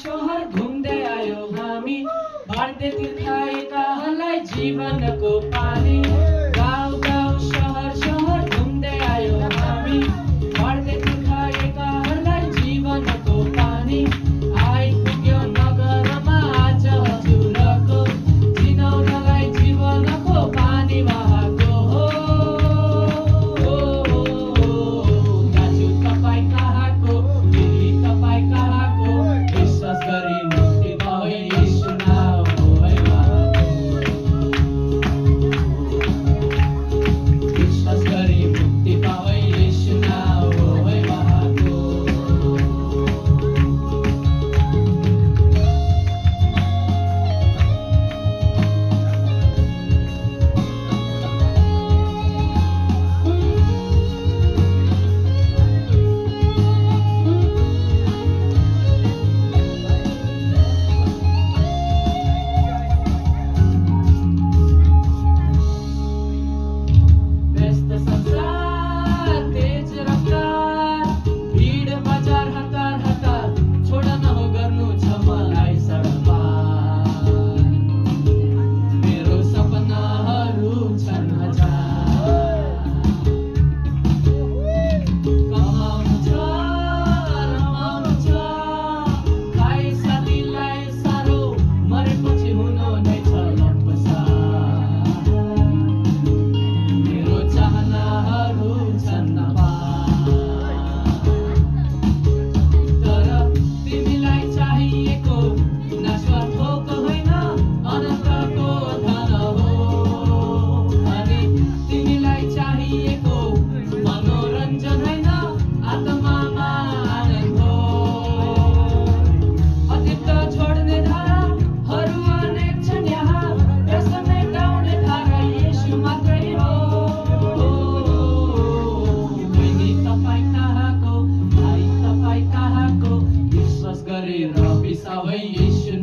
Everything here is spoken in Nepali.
शहर घुम्दै आयो हामी, बाँड्दै तीर्खाएकाहरूलाई जीवनको पानी। गाउँ गाउँ शहर घुम्दै आयो हामी, बाँड्दै तीर्खाएकाहरूलाई जीवनको पानी। आइपुग्यो नगरमा आज हजुरको, चिनाउनलाई जीवनको पानी बहाको हो। दाजु तपाईँ कहाँको, दिदी तपाईँ कहाँको, विश्वास गरी मुक्ति पाए येशू नाम है उहाँको। विश्वास गरी मुक्ति पाए येशू नाम है उहाँको। व्यस्त संसार तेज रफ्तार, भिड बजार हतार, छोड नहो गर्नु छ मलाई सडक पार। मेरो सपनाहरू छन् हजार, कमाउनु छ रमाउनु छ, खाइ साथीलाई साह्रो, मरेपछि हुनु नै छ लम्पसार। मेरो चाहनाहरू छन् अपार, तर तिमीलाई चाहिएको नास्वार्थको होइन, अनन्तको धन हो। अनि तिमीलाई चाहिएको मनोरञ्जन होइन, आत्मामा आनन्द हो। अतीत छोड्ने धाराहरू अनेक छन् यहाँ, त्यसलाई मेटाउने धारा येशू मात्रै हो। बहिनी तपाईँ कहाँको, भाइ तपाईँ कहाँको, विश्वास गरेर बिसावै येशू